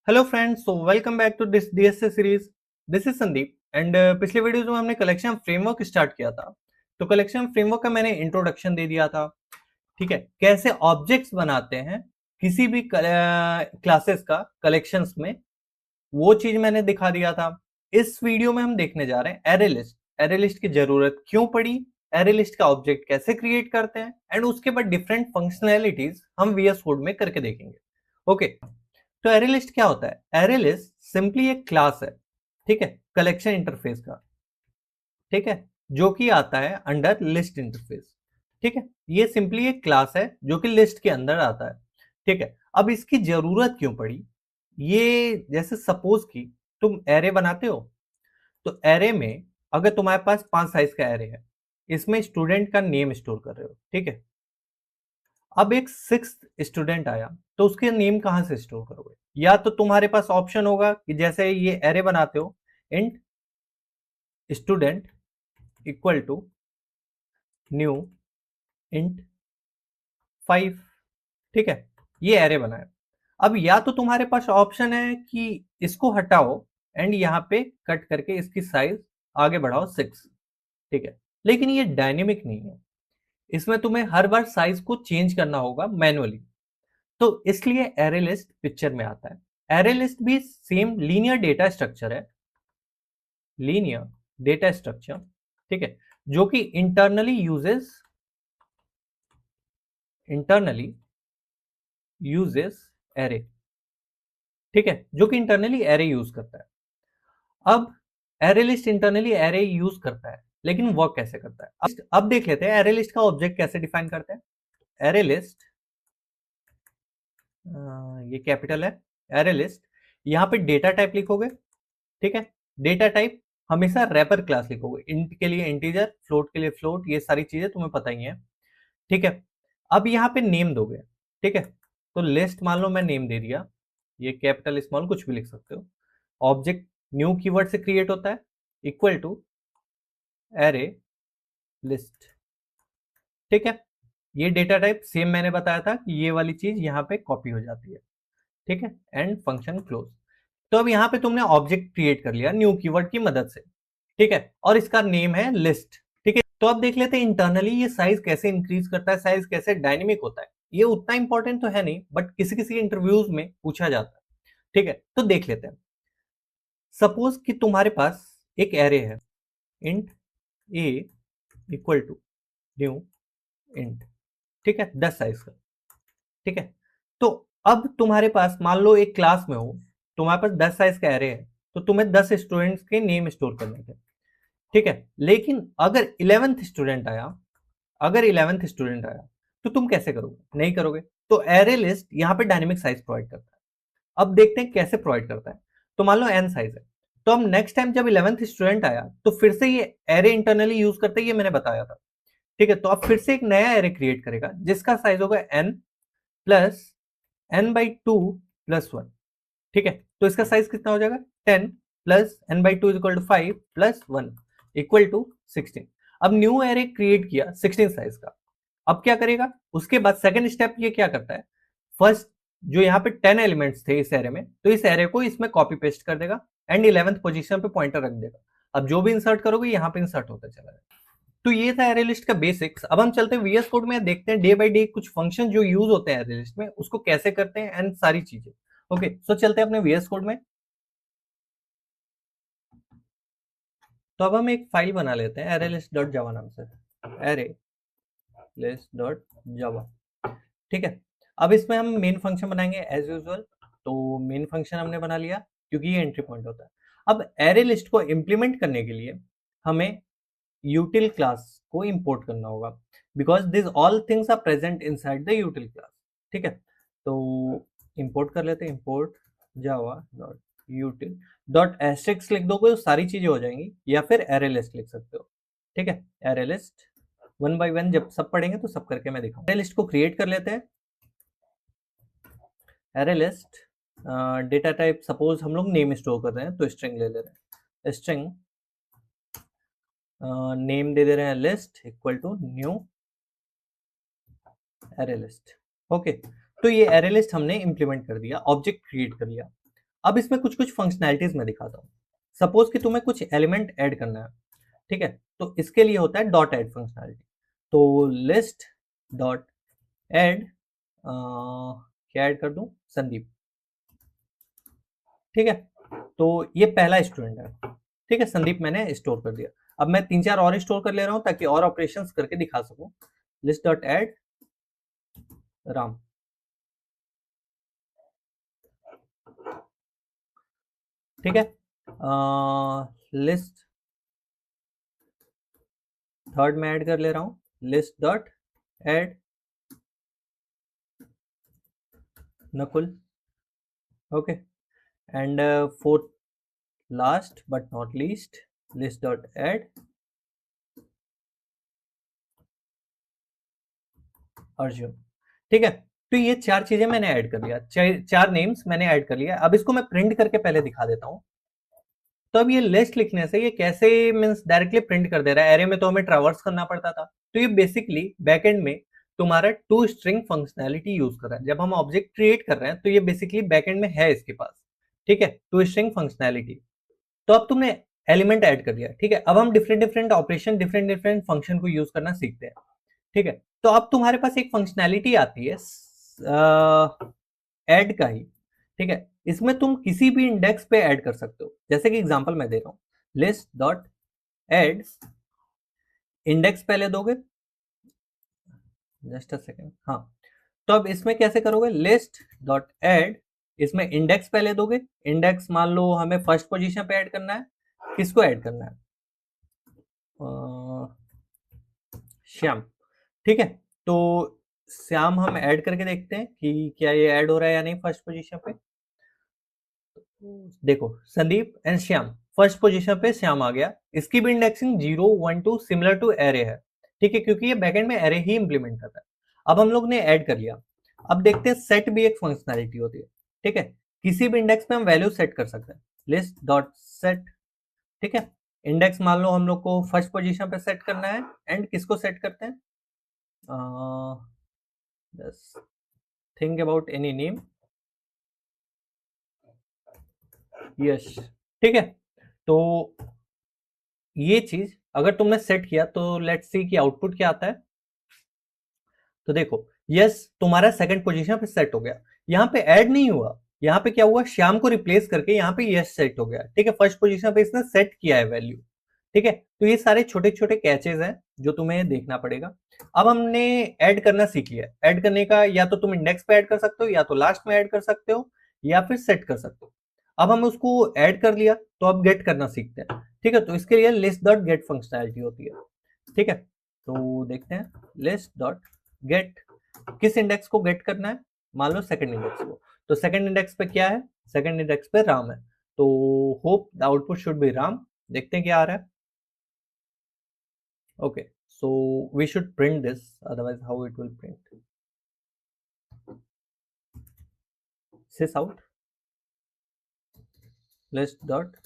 Hello friends, so welcome back to this DSA series. This is Sandeep and पिछले videos में हमने collection framework start किया था। तो कलेक्शन फ्रेमवर्क का मैंने इंट्रोडक्शन दे दिया था। ठीक है, कैसे ऑब्जेक्ट्स बनाते हैं किसी भी क्लासेस का कलेक्शंस में, वो चीज मैंने दिखा दिया था। इस वीडियो में हम देखने जा रहे हैं एरे लिस्ट। एरे लिस्ट की जरूरत क्यों पड़ी, एरे लिस्ट का ऑब्जेक्ट कैसे क्रिएट करते हैं, एंड उसके बाद डिफरेंट फंक्शनैलिटीज हम वीएस कोड में करके देखेंगे। ओके, तो एरे लिस्ट क्या होता है? एरे लिस्ट सिंपली एक क्लास है, ठीक है, कलेक्शन इंटरफेस का, ठीक है, जो कि आता है अंडर लिस्ट इंटरफेस। ठीक है, ये सिंपली एक क्लास है जो कि लिस्ट के अंदर आता है। ठीक है, अब इसकी जरूरत क्यों पड़ी? ये जैसे सपोज कि तुम एरे बनाते हो, तो एरे में अगर तुम्हारे पास 5 साइज का एरे है, इसमें स्टूडेंट का नेम स्टोर कर रहे हो, ठीक है। अब एक 6th स्टूडेंट आया, तो उसके नेम कहां से स्टोर करोगे? या तो तुम्हारे पास ऑप्शन होगा कि जैसे ये एरे बनाते हो, int student equal to new int 5, ठीक है, ये एरे बना है। अब या तो तुम्हारे पास ऑप्शन है कि इसको हटाओ एंड यहाँ पे कट करके इसकी साइज आगे बढ़ाओ 6, ठीक है, लेकिन ये डायनेमिक नहीं है, इसमें तुम्हें हर बार साइज को चेंज करना होगा मैनुअली। तो इसलिए एरे लिस्ट पिक्चर में आता है। एरे लिस्ट भी सेम लीनियर डेटा स्ट्रक्चर है, लीनियर डेटा स्ट्रक्चर, ठीक है, जो कि इंटरनली यूजेस एरे, ठीक है, जो कि इंटरनली एरे यूज करता है। अब array list internally array use करता है, लेकिन वर्क कैसे करता है? अब देख लेते हैं एरे लिस्ट का ऑब्जेक्ट कैसे डिफाइन करते हैं। एरे लिस्ट, ये कैपिटल है, एरे लिस्ट, यहां पे डेटा टाइप लिखोगे, ठीक है। डेटा टाइप हमेशा रैपर क्लास लिखोगे, इंट के लिए इंटीजर, फ्लोट के लिए फ्लोट, ये सारी चीजें तुम्हें पता ही है, ठीक है। अब यहाँ पे नेम दोगे, ठीक है, तो लिस्ट मान लो मैं नेम दे दिया, ये कैपिटल स्मॉल कुछ भी लिख सकते हो। ऑब्जेक्ट न्यू कीवर्ड से क्रिएट होता है, इक्वल टू एरे लिस्ट, ठीक है। ये डेटा टाइप सेम मैंने बताया था कि ये वाली चीज यहाँ पे कॉपी हो जाती है, ठीक है, एंड फंक्शन क्लोज। तो अब यहाँ पे तुमने ऑब्जेक्ट क्रिएट कर लिया न्यू कीवर्ड की मदद से, ठीक है, और इसका नेम है लिस्ट, ठीक है। तो अब देख लेते हैं इंटरनली ये साइज कैसे इंक्रीज करता है, साइज कैसे डायनेमिक होता है। ये उतना इंपॉर्टेंट तो है नहीं, बट किसी किसी इंटरव्यूज में पूछा जाता है, ठीक है। तो देख लेते हैं, सपोज कि तुम्हारे पास एक एरे है, int a equal to new int, ठीक है, 10 साइज का, ठीक है। तो अब तुम्हारे पास मान लो एक क्लास में हो, तुम्हारे पास 10 साइज का एरे है, तो तुम्हें 10 स्टूडेंट्स के नेम स्टोर करने थे, ठीक है। लेकिन अगर 11th स्टूडेंट आया, तो तुम कैसे करोगे? नहीं करोगे। तो एरे लिस्ट यहाँ पे डायनेमिक साइज प्रोवाइड करता है। अब देखते हैं कैसे प्रोवाइड करता है। तो मान लो n साइज है, तो अब नेक्स्ट टाइम जब 11th स्टूडेंट आया, तो फिर से ये एरे इंटरनली यूज करते ही, ये मैंने बताया था, ठीक है। तो अब फिर से एक नया एरे क्रिएट करेगा जिसका साइज होगा n प्लस n/2 + 1, ठीक है। तो इसका साइज कितना हो जाएगा? 10 plus n/2 = 5 plus 1 equal to 16। अब न्यू एरे क्रिएट किया 16 साइज का। अब क्या करेगा? उसके बाद सेकंड स्टेप ये क्या करता है, फर्स्ट जो यहाँ पे 10 एलिमेंट्स थे इस एरे में, तो इस एरे को इसमें कॉपी पेस्ट कर देगा एंड 11th पोजीशन पे पॉइंटर रख देगा। अब जो भी इंसर्ट करोगे यहाँ पे इंसर्ट होता चला जाएगा। तो ये था एरे लिस्ट का बेसिक्स। अब हम चलते हैं वीएस कोड में, देखते हैं डे बाय डे कुछ फंक्शन जो यूज होते हैं एरे लिस्ट में, उसको कैसे करते हैं एंड सारी चीजें। ओके, सो चलते हैं अपने वीएस कोड में। तो अब हम एक फाइल बना लेते हैं arraylist.java नाम से, arraylist.java, ठीक है। अब इसमें हम मेन फंक्शन बनाएंगे एज यूजुअल। तो मेन फंक्शन हमने बना लिया क्योंकि ये एंट्री पॉइंट होता है। अब एरे लिस्ट को इंप्लीमेंट करने के लिए हमें यूटिल क्लास को इंपोर्ट करना होगा, because this all things are present inside the util class, ठीक है। तो इंपोर्ट कर लेते हैं, import Java dot util dot asterisk लिख दोगे तो सारी चीजें हो जाएंगी, या फिर एरे लिस्ट लिख सकते हो, ठीक है। Array list one by one जब सब पढ़ेंगे तो सब करके मैं दिखाऊंगा। एरे लिस्ट को क्रिएट कर लेते हैं। Array list data type suppose हम लोग नेम स्टोर कर रहे हैं, तो स्ट्रिंग ले ले रहे हैं, स्ट्रिंग नेम दे दे रहे हैं list equal to new array list. Okay, तो ये एरे लिस्ट हमने इंप्लीमेंट कर दिया, ऑब्जेक्ट क्रिएट कर लिया। अब इसमें कुछ कुछ फंक्शनैलिटीज मैं दिखाता हूँ। सपोज कि तुम्हें कुछ एलिमेंट ऐड करना है, ठीक है, तो इसके लिए होता है डॉट ऐड फंक्शनैलिटी। तो लिस्ट डॉट ऐड, क्या ऐड कर दूं, संदीप, ठीक है। तो ये पहला स्टूडेंट है, ठीक है, संदीप मैंने स्टोर कर दिया। अब मैं 3-4 और स्टोर कर ले रहा हूं ताकि और ऑपरेशंस करके दिखा सकूं। लिस्ट डॉट ऐड राम, ठीक है। लिस्ट थर्ड में ऐड कर ले रहा हूं, list dot add Nakul, okay. And fourth last but not least, list dot add Arjun, ठीक है। तो ये 4 चीजें मैंने ऐड कर लिया, 4 नेम्स मैंने ऐड कर लिया। अब इसको मैं प्रिंट करके पहले दिखा देता हूं। तो अब ये लिस्ट लिखने से ये कैसे मींस डायरेक्टली प्रिंट कर दे रहा है। एरे में तो हमें ट्रैवर्स करना पड़ता था, तो ये बेसिकली बैकएंड में तुम्हारा टू स्ट्रिंग फंक्शनैलिटी यूज कर रहा है। जब हम ऑब्जेक्ट क्रिएट कर रहे हैं तो ये बेसिकली बैकएंड में है इसके पास, ठीक है, टू स्ट्रिंग फंक्शनैलिटी। तो अब तुमने एलिमेंट ऐड कर दिया, ठीक है। अब हम different different operation, different different function को यूज करना सीखते हैं, ठीक है। तो अब तुम्हारे पास एक फंक्शनैलिटी आती है ऐड का ही, ठीक है। इसमें तुम किसी भी इंडेक्स पे ऐड कर सकते हो। जैसे कि एग्जांपल मैं दे रहा हूं, लिस्ट डॉट ऐड इंडेक्स पहले दोगे, जस्ट अ सेकेंड, हाँ। तो अब इसमें कैसे करोगे, लिस्ट डॉट ऐड, इसमें इंडेक्स पहले दोगे। इंडेक्स मान लो हमें फर्स्ट पोजीशन पे ऐड करना है, किसको ऐड करना है, श्याम, ठीक है। तो श्याम हम ऐड करके देखते हैं कि क्या ये ऐड हो रहा है या नहीं फर्स्ट पोजीशन पे। देखो Sandeep and Shyam, first position पे श्याम आ गया। इसकी भी इंडेक्सिंग 0 1 2 सिमिलर टू एरे है, ठीक है, क्योंकि ये बैकएंड में एरे ही इंप्लीमेंट करता है। अब हम लोग ने ऐड कर लिया। अब देखते हैं सेट भी एक फंक्शनैलिटी होती है, ठीक है। किसी भी इंडेक्स पे हम वैल्यू सेट कर सकते हैं, लिस्ट डॉट सेट, ठीक है। इंडेक्स मान लो हम लोग को फर्स्ट पोजीशन पे सेट करना है, एंड किसको सेट करते हैं, just think about any name, yes, ठीक है। तो ये चीज अगर तुमने सेट किया तो लेट्स सी कि आउटपुट क्या आता है। तो देखो यस, तुम्हारा सेकंड पोजीशन पे सेट हो गया। यहाँ पे ऐड नहीं हुआ, यहाँ पे क्या हुआ, श्याम को रिप्लेस करके यहाँ पे यस सेट हो गया, ठीक है। फर्स्ट पोजीशन पे इसने सेट किया है वैल्यू, ठीक है। तो ये सारे छोटे छोटे कैचेज हैं जो तुम्हें देखना पड़ेगा। अब हमने ऐड करना सीख लिया। ऐड करने का या तो तुम इंडेक्स पे ऐड कर सकते हो, या तो लास्ट में ऐड कर सकते हो, या फिर सेट कर सकते हो। अब हम उसको ऐड कर लिया, तो अब गेट करना सीखते हैं, ठीक है। तो इसके लिए लिस्ट डॉट गेट फंक्शनैलिटी होती है, ठीक है। तो देखते हैं लिस्ट डॉट गेट, किस इंडेक्स को गेट करना है, मान लो सेकंड इंडेक्स को। तो सेकंड इंडेक्स पे क्या है, सेकंड इंडेक्स पे राम है। तो hope the output should be Ram. देखते हैं क्या आ रहा है। Okay, so we should print this, otherwise how it will print, sys out list dot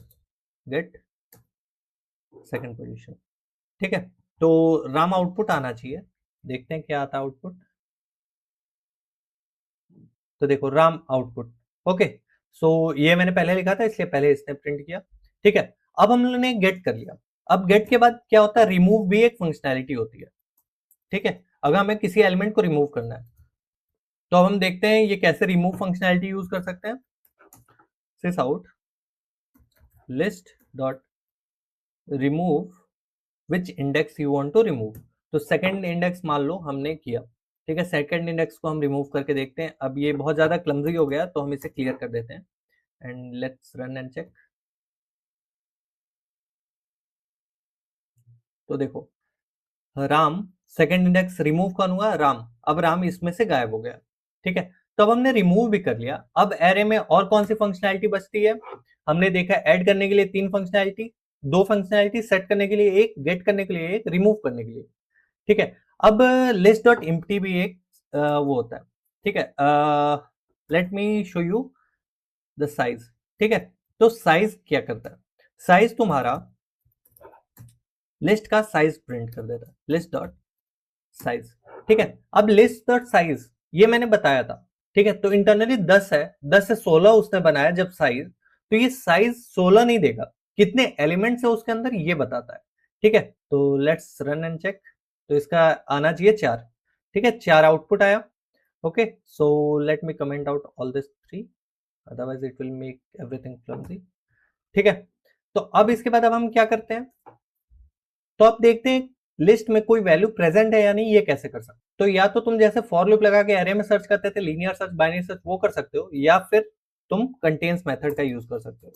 get second position, ठीक है। तो राम आउटपुट आना चाहिए, देखते हैं क्या आता है आउटपुट। तो देखो राम आउटपुट, ओके। सो ये मैंने पहले लिखा था इसलिए पहले इसने प्रिंट किया, ठीक है। अब हम लोगों ने गेट कर लिया। अब गेट के बाद क्या होता है, रिमूव भी एक फंक्शनैलिटी होती है, ठीक है। अगर हमें किसी एलिमेंट को रिमूव करना है तो अब हम देखते हैं ये कैसे रिमूव फंक्शनैलिटी यूज कर सकते हैं। sys out list dot remove which index you want to remove। तो सेकंड इंडेक्स मान लो हमने किया, ठीक है। सेकंड इंडेक्स को हम रिमूव करके देखते हैं। अब ये बहुत ज्यादा क्लमजी हो गया तो हम इसे क्लियर कर देते हैं, and let's run and check. तो देखो राम, सेकंड इंडेक्स रिमूव कौन हुआ, राम। अब राम इसमें से गायब हो गया, ठीक है। तो अब हमने रिमूव भी कर लिया। अब एरे में और कौन सी फंक्शनैलिटी बचती है, हमने देखा ऐड करने के लिए 3 फंक्शनैलिटी, 2 फंक्शनैलिटी, सेट करने के लिए 1, गेट करने के लिए 1, रिमूव करने के लिए, ठीक है। अब लिस्ट डॉट एम्प्टी भी एक वो होता है, ठीक है। Let me show you the size, ठीक है। तो साइज क्या करता है, साइज तुम्हारा लिस्ट का साइज प्रिंट कर देता है, लिस्ट डॉट साइज, ठीक है। अब लिस्ट डॉट साइज ये मैंने बताया था, ठीक है, तो इंटरनली 10 है, 10 से 16 उसने बनाया जब साइज, तो ये साइज 16 नहीं देगा, कितने एलिमेंट्स है उसके अंदर ये बताता है। ठीक है, तो लेट्स रन एंड चेक। तो इसका आना चाहिए 4। ठीक है, 4 आउटपुट आया। Okay, so let me comment out all this 3, otherwise it will make everything clumsy. ठीक है, तो अब इसके बाद अब हम क्या करते हैं, तो अब देखते हैं लिस्ट में कोई वैल्यू प्रेजेंट है या नहीं, ये कैसे कर सकते। तो या तो तुम जैसे फॉर लूप लगा के एरे में सर्च करते थे, लीनियर सर्च, बाइनरी सर्च, वो कर सकते हो, या फिर तुम कंटेन्स मेथड का यूज कर सकते हो।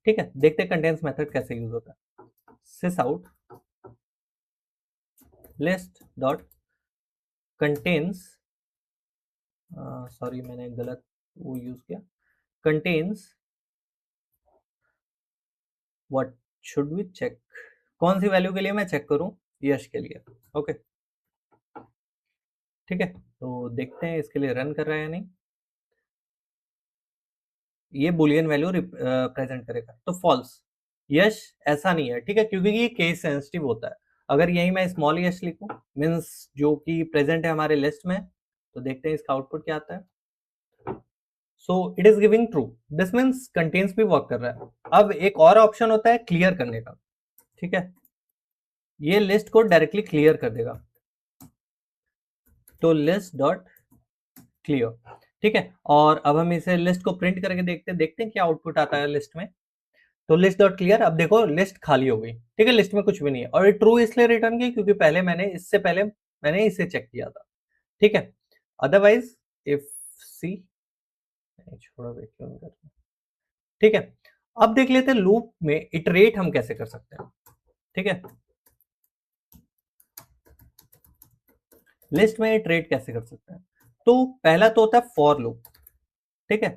ठीक है, देखते हैं कंटेन्स मेथड कैसे यूज होता है। Sys out list dot contains, sorry मैंने गलत वो यूज किया, contains what should we check, कौन सी वैल्यू के लिए मैं चेक करूं, यश के लिए। ओके, ठीक है, तो देखते हैं इसके लिए रन कर रहा है या नहीं। ये बुलियन वैल्यू प्रेजेंट करेगा, तो फॉल्स। यश ऐसा नहीं है, ठीक है, क्योंकि ये केस सेंसिटिव होता है। अगर यही मैं स्मॉल यश लिखूं, मीन्स जो कि प्रेजेंट है हमारे लिस्ट में, तो देखते हैं इसका आउटपुट क्या आता है। So it is giving true, this means contains भी वर्क कर रहा है। अब एक और ऑप्शन होता है क्लियर करने का। ठीक है, ये लिस्ट को डायरेक्टली क्लियर कर देगा, तो लिस्ट डॉट क्लियर। ठीक है, और अब हम इसे लिस्ट को प्रिंट करके देखते हैं क्या आउटपुट आता है लिस्ट में। तो लिस्ट डॉट क्लियर, अब देखो लिस्ट खाली हो गई। ठीक है, लिस्ट में कुछ भी नहीं है, और ये ट्रू इसलिए रिटर्न की क्योंकि इससे पहले मैंने इसे चेक किया था। ठीक है, अदरवाइज इफ सी, छोड़ो क्यों नहीं कर रहे। ठीक है, अब देख लेते हैं लूप में इटरेट हम कैसे कर सकते हैं। ठीक है, लिस्ट में इटरेट कैसे कर सकते हैं, तो पहला तो होता है फॉर लूप। ठीक है,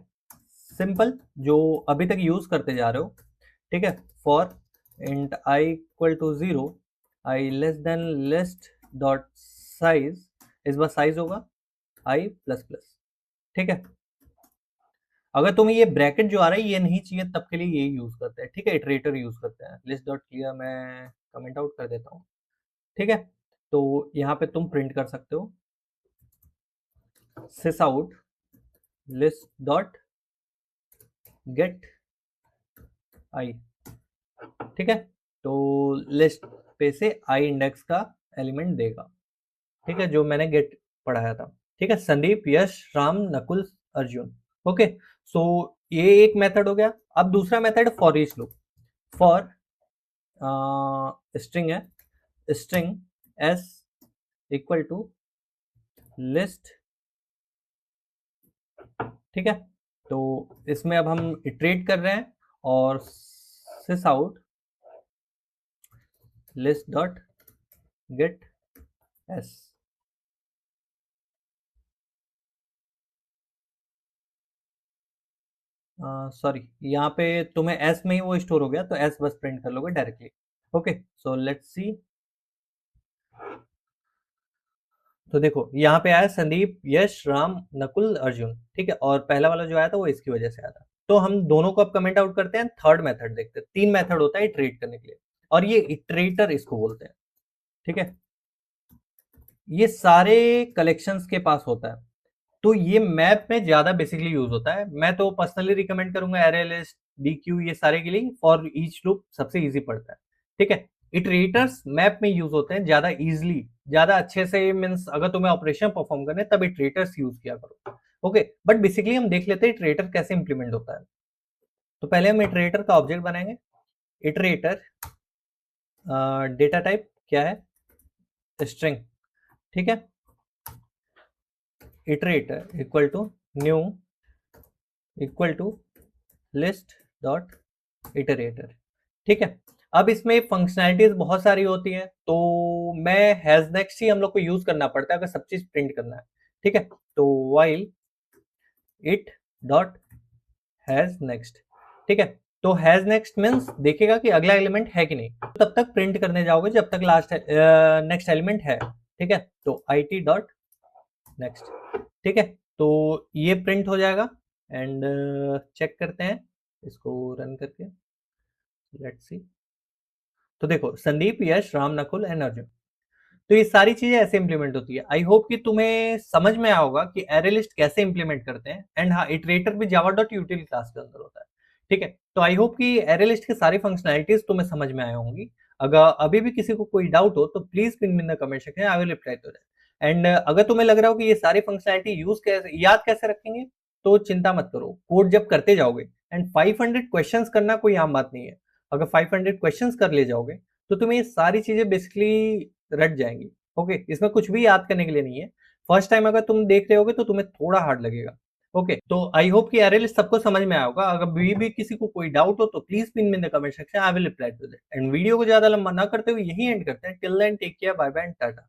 सिंपल, जो अभी तक यूज करते जा रहे हो। ठीक है, for int i equal to 0, i less than list dot size, इस बार साइज होगा आई प्लस प्लस। ठीक है, अगर तुम्हें ये ब्रैकेट जो आ रहा है ये नहीं चाहिए, तब के लिए ये यूज करते हैं। ठीक है, इटरेटर यूज करते हैं। लिस्ट डॉट क्लियर मैं कमेंट आउट कर देता हूँ। ठीक है, तो यहाँ पे तुम प्रिंट कर सकते हो सिस आउट लिस्ट डॉट गेट आई। ठीक है, तो लिस्ट पे से आई इंडेक्स का एलिमेंट देगा। ठीक है, जो मैंने गेट पढ़ाया था। ठीक है, संदीप, यश, राम, नकुल, अर्जुन। ओके, सो ये एक मेथड हो गया। अब दूसरा method for each loop. For string है, string S equal to list. ठीक है, तो इसमें अब हम इटरेट कर रहे हैं, और sys out list dot get S. Sorry, यहाँ पे तुम्हें एस में ही वो स्टोर हो गया, तो एस बस प्रिंट कर लोगे directly. Okay, so let's see. तो देखो यहाँ पे आया संदीप, यश, राम, नकुल, अर्जुन। ठीक है, और पहला वाला जो आया था वो इसकी वजह से आया था। तो हम दोनों को अब कमेंट आउट करते हैं, थर्ड मेथड देखते हैं। 3 मेथड होता है इटरेट करने के लिए, और ये इटरेटर इसको बोलते हैं। ठीक है, ये सारे कलेक्शंस के पास होता है, तो ये मैप में ज्यादा बेसिकली यूज होता है। मैं तो पर्सनली रिकमेंड करूंगा एरे लिस्ट, डीक्यू, ये सारे के लिए फॉर ईच लूप सबसे इजी पड़ता है। ठीक है, इटरेटर्स मैप में यूज होते हैं ज्यादा इजीली, ज्यादा अच्छे से, मींस अगर तुम्हें ऑपरेशन परफॉर्म करने तब इटरेटर्स यूज किया करो। ओके, बट बेसिकली हम देख लेते हैं इटरेटर कैसे इंप्लीमेंट होता है। तो पहले हम इटरेटर का ऑब्जेक्ट बनाएंगे। इटरेटर डेटा टाइप क्या है, स्ट्रिंग। ठीक है, iterator equal to new equal to list dot iterator. ठीक है, अब इसमें फंक्शनैलिटीज बहुत सारी होती हैं, तो मैं हैज नेक्स्ट ही हम लोग को यूज करना पड़ता है अगर सब चीज प्रिंट करना है। ठीक है, तो while it dot has next. ठीक है, तो हैज नेक्स्ट मीन्स देखेगा कि अगला एलिमेंट है कि नहीं, तो तब तक प्रिंट करने जाओगे जब तक लास्ट नेक्स्ट एलिमेंट है। ठीक है, तो आई टी डॉट नेक्स्ट। ठीक है, तो ये प्रिंट हो जाएगा, एंड चेक करते हैं इसको रन करके। Let's see. तो देखो संदीप, यश, राम, नकुल एंड अर्जुन। तो ये सारी चीजें ऐसे इंप्लीमेंट होती है। आई होप कि तुम्हें समझ में आया होगा कि एरे लिस्ट कैसे इंप्लीमेंट करते हैं। एंड हाँ, इटरेटर भी जावा डॉट यूटिल क्लास के अंदर होता है। ठीक है, तो आई होप कि एरे लिस्ट की सारी फंक्शनैलिटीज तुम्हें समझ में आया होंगी। अगर अभी भी किसी को कोई डाउट हो तो please ping me in the comment section, I will reply to that. And अगर तुम्हें लग रहा हो कि ये सारी फंक्शनैलिटी यूज कैसे याद कैसे रखेंगे, तो चिंता मत करो, कोड जब करते जाओगे, एंड 500 क्वेश्चंस करना कोई आम बात नहीं है। अगर 500 क्वेश्चंस कर ले जाओगे तो तुम्हें ये सारी चीजें बेसिकली रट जाएंगी। ओके, इसमें कुछ भी याद करने के लिए नहीं है। फर्स्ट टाइम अगर तुम देख रहे होगे तो तुम्हें थोड़ा हार्ड लगेगा। ओके, तो आई होप कि अरे लिस्ट सबको समझ में आया होगा। अगर भी किसी को कोई डाउट हो तो please pin in the comment section, I will reply to that. And video को ज्यादा लंबा ना करते हुए यही एंड करते हैं। Till then take care, bye bye and Tata.